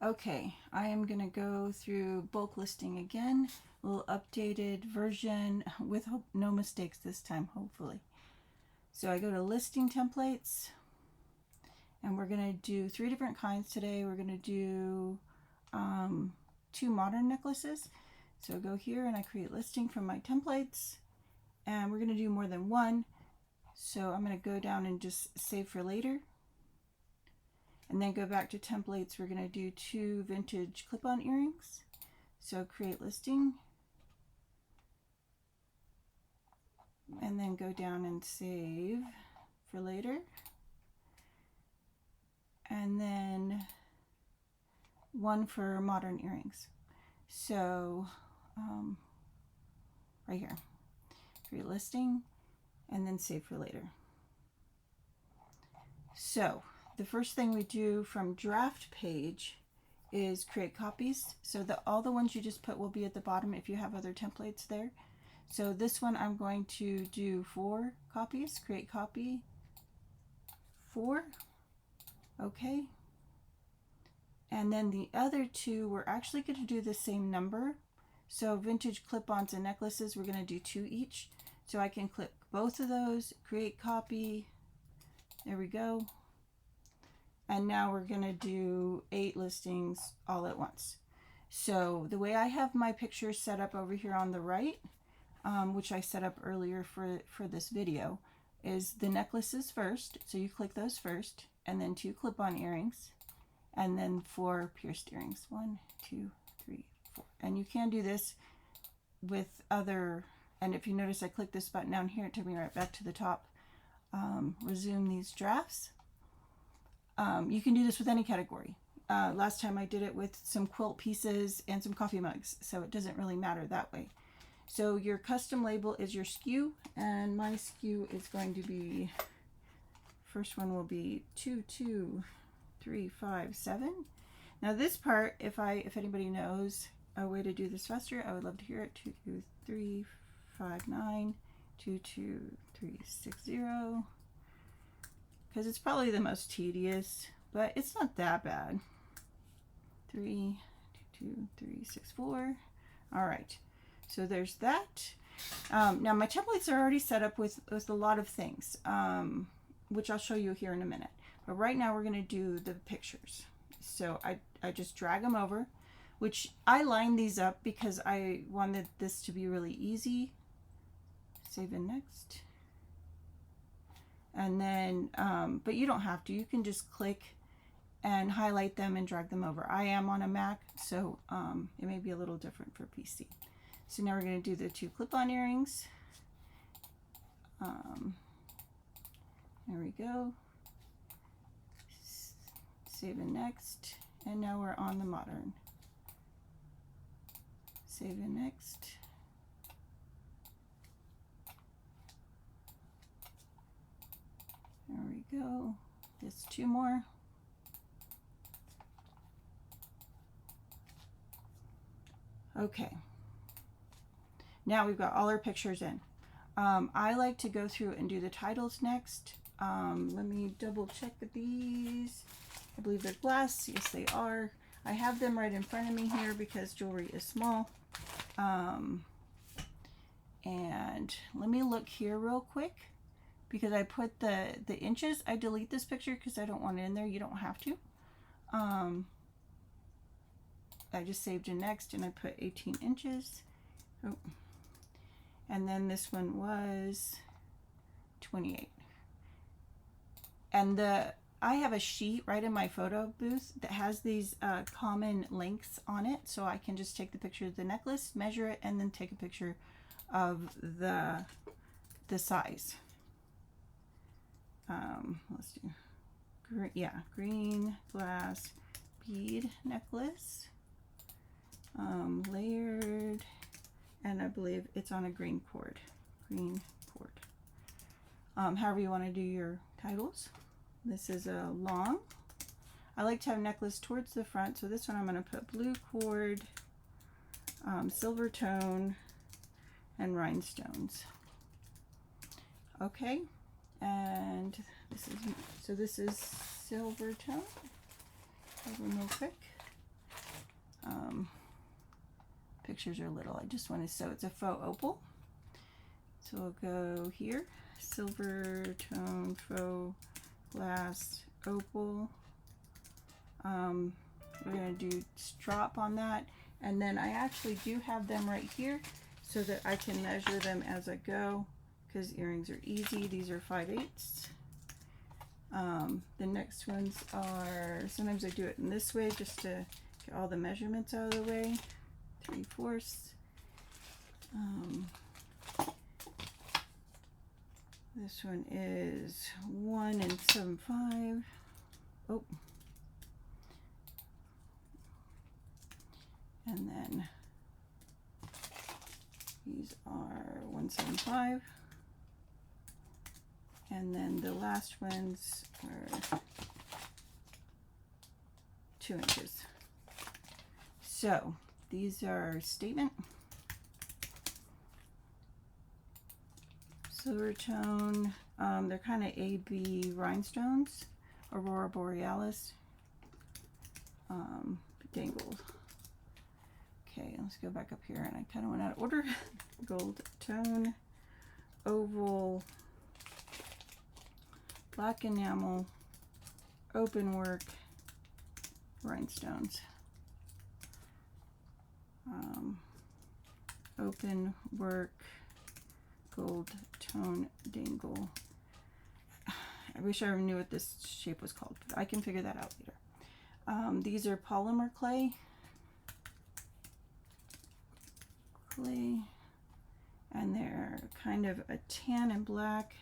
Okay, I am going to go through bulk listing again, a little updated version with no mistakes this time, hopefully. So I go to listing templates, and we're going to do 3 different kinds today. We're going to do 2 modern necklaces. So I go here and I create listing from my templates, and we're going to do more than one. So I'm going to go down and just save for later. And then go back to templates. We're going to do 2 vintage clip-on earrings. So create listing. And then go down and save for later. And then 1 for modern earrings. So right here, create listing and then save for later. So the first thing we do from draft page is create copies. So all the ones you just put will be at the bottom if you have other templates there. So this one I'm going to do 4 copies, create copy, 4, okay. And then the other 2, we're actually going to do the same number. So vintage clip-ons and necklaces, we're going to do 2 each. So I can click both of those, create copy, there we go. And now we're going to do 8 listings all at once. So the way I have my pictures set up over here on the right, which I set up earlier for this video, is the necklaces first. So you click those first, and then 2 clip-on earrings, and then 4 pierced earrings. 1, 2, 3, 4. And you can do this with other, and if you notice I click this button down here, it took me right back to the top. Resume these drafts. You can do this with any category. Last time I did it with some quilt pieces and some coffee mugs, so it doesn't really matter that way. So your custom label is your SKU, and my SKU is going to be, first one will be 2, 2, 3, 5, 7. Now this part, if anybody knows a way to do this faster, I would love to hear it. 2, 2, 3, 5, 9, 2, 2, 3, 6, 0. Because it's probably the most tedious, but it's not that bad. 3, 2, 2, 3, 6, 4. All right, so there's that. Now my templates are already set up with a lot of things, which I'll show you here in a minute. But right now we're going to do the pictures. So I just drag them over, which I line these up because I wanted this to be really easy. Save and next. And then, but you don't have to. You can just click and highlight them and drag them over. I am on a Mac, so it may be a little different for PC. So now we're going to do the 2 clip-on earrings. There we go. Save and next. And now we're on the modern. Save and next. There we go. Just 2 more. Okay. Now we've got all our pictures in. I like to go through and do the titles next. Let me double check these. I believe they're glass. Yes, they are. I have them right in front of me here because jewelry is small. And let me look here real quick, because I put the inches. I delete this picture because I don't want it in there. You don't have to. I just saved in next and I put 18 inches. Oh. And then this one was 28. And I have a sheet right in my photo booth that has these common lengths on it, so I can just take the picture of the necklace, measure it, and then take a picture of the size. Let's do green glass bead necklace, layered, and I believe it's on a green cord. However you want to do your titles. This is a long. I like to have necklace towards the front, so this one I'm going to put blue cord, silver tone, and rhinestones. Okay, and this is silver tone. Over real quick. pictures are little. I just want to, so it's a faux opal. So we'll go here, silver tone faux glass opal. We're going to do strop on that, and then I actually do have them right here so that I can measure them as I go, because earrings are easy. These are 5/8. The next ones are, sometimes I do it in this way just to get all the measurements out of the way. 3/4. This one is 1 7/5. Oh. And then these are 1 7/5. And then the last ones are 2 inches. So these are statement, silver tone. They're kind of AB rhinestones, Aurora Borealis, dangled. Okay, let's go back up here, and I kind of went out of order. Gold tone, oval, black enamel, open work, rhinestones. Open work, gold tone, dangle. I wish I knew what this shape was called, but I can figure that out later. These are polymer clay. And they're kind of a tan and black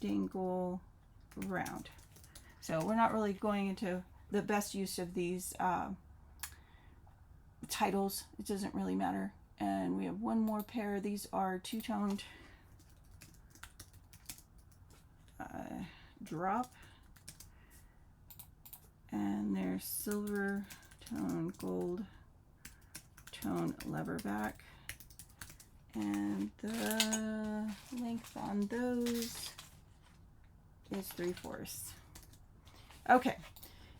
dangle round. So we're not really going into the best use of these titles. It doesn't really matter. And we have one more pair. These are two-toned drop, and they're silver tone, gold tone leatherback, and the length on those is 3/4. Okay,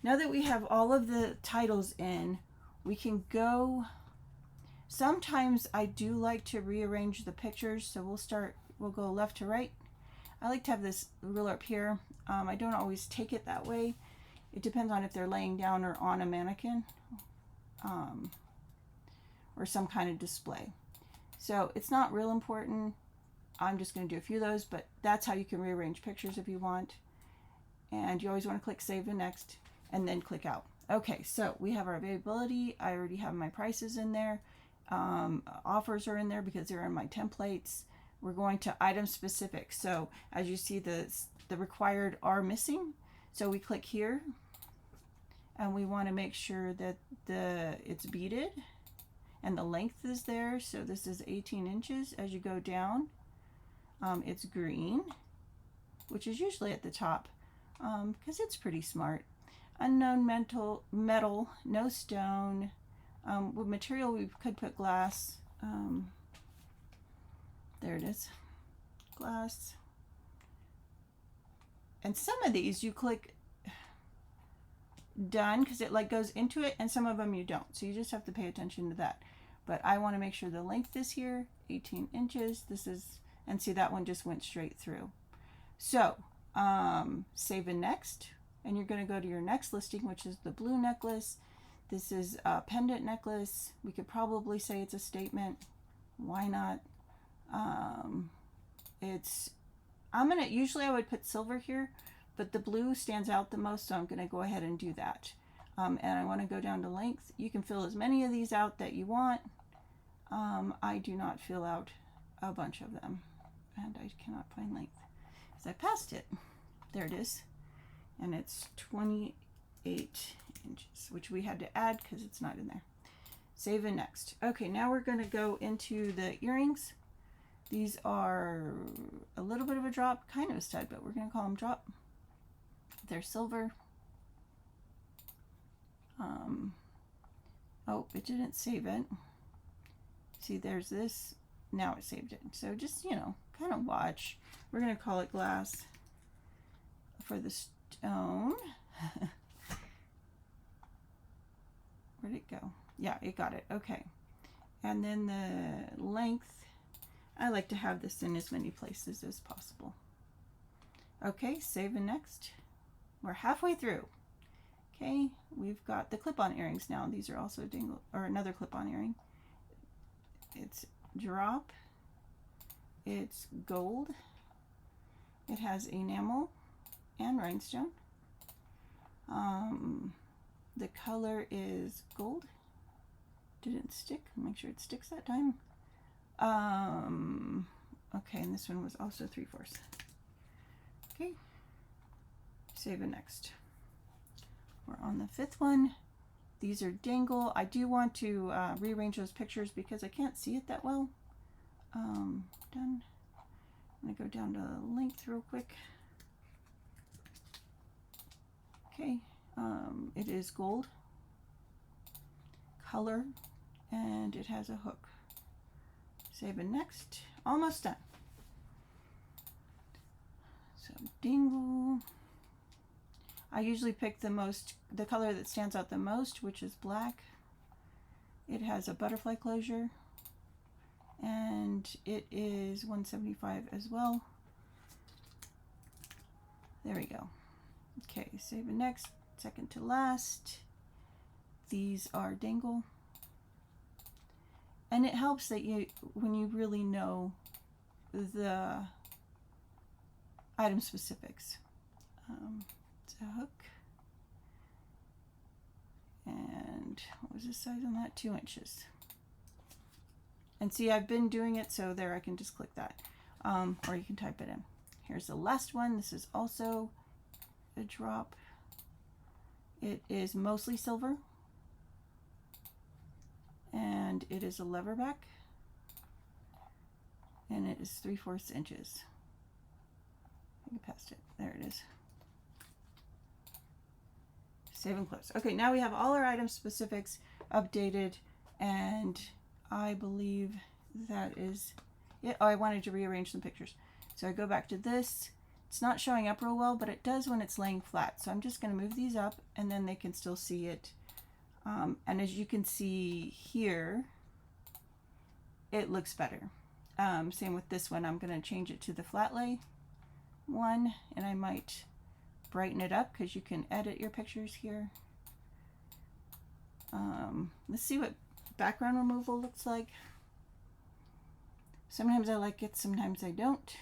now that we have all of the titles in, we can go. Sometimes I do like to rearrange the pictures, so we'll go left to right. I like to have this ruler up here. I don't always take it that way. It depends on if they're laying down or on a mannequin. Or some kind of display. So it's not real important. I'm just going to do a few of those, but that's how you can rearrange pictures if you want. And you always want to click Save and Next, and then click Out. Okay, so we have our availability. I already have my prices in there. Offers are in there because they're in my templates. We're going to item specific. So as you see, the required are missing. So we click here, and we want to make sure that it's beaded. And the length is there, so this is 18 inches. As you go down, it's green, which is usually at the top, because it's pretty smart. Unknown metal, no stone. With material, we could put glass. There it is, glass. And some of these you click done because it like goes into it, and some of them you don't, so you just have to pay attention to that. But I want to make sure the length is here, 18 inches. This is, and see, that one just went straight through. So save and next, and you're going to go to your next listing, which is the blue necklace. This is a pendant necklace. We could probably say it's a statement. Why not? Usually I would put silver here, but the blue stands out the most, so I'm going to go ahead and do that. And I want to go down to length. You can fill as many of these out that you want. I do not fill out a bunch of them, and I cannot find length because I passed it. There it is, and it's 28 inches, which we had to add because it's not in there. Save and next. Okay, now we're going to go into the earrings. These are a little bit of a drop, kind of a stud, but we're going to call them drop. They're silver. Oh, it didn't save it. See, there's this. Now it saved it. So just, kind of watch. We're going to call it glass for the stone. Where'd it go? Yeah, it got it. Okay. And then the length, I like to have this in as many places as possible. Okay, save and next. We're halfway through. Okay, we've got the clip-on earrings now. These are also dingle, or another clip-on earring. It's drop. It's gold. It has enamel and rhinestone. The color is gold. Didn't stick. Make sure it sticks that time. Okay, and this one was also 3/4. Okay. Save and next. We're on the 5th one. These are dangle. I do want to rearrange those pictures because I can't see it that well. Done. I'm going to go down to length real quick. Okay. It is gold color and it has a hook. Save and next. Almost done. So dingle. I usually pick the color that stands out the most, which is black. It has a butterfly closure and it is 175 as well. There we go. Okay, save and next, second to last. These are dangle. And it helps that when you really know the item specifics. It's a hook. And what was the size on that? 2 inches. And see, I've been doing it, so there I can just click that. Or you can type it in. Here's the last one. This is also a drop. It is mostly silver. And it is a lever back. And it is 3/4 inches. I think I passed it. There it is. Save and close. Okay, now we have all our item specifics updated, and I believe that is it. Oh, I wanted to rearrange some pictures. So I go back to this. It's not showing up real well, but it does when it's laying flat. So I'm just going to move these up, and then they can still see it. And as you can see here, it looks better. Same with this one. I'm going to change it to the flat lay one, and I might brighten it up because you can edit your pictures here. Let's see what background removal looks like. Sometimes I like it, sometimes I don't.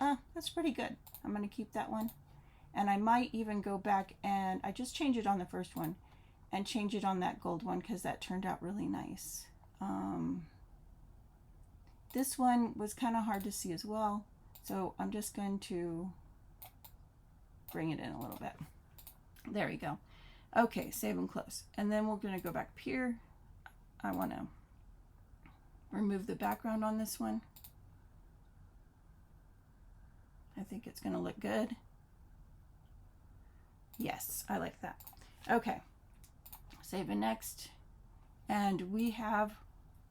That's pretty good. I'm going to keep that one. And I might even go back and I just changed it on the first one and change it on that gold one because that turned out really nice. This one was kind of hard to see as well, so I'm just going to bring it in a little bit. There we go. Okay, save and close. And then we're going to go back up here. I want to remove the background on this one. I think it's going to look good. Yes, I like that. Okay, save and next. And we have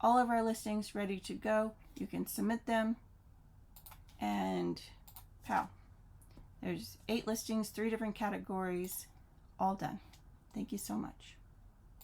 all of our listings ready to go. You can submit them and pow. There's 8 listings, 3 different categories, all done. Thank you so much.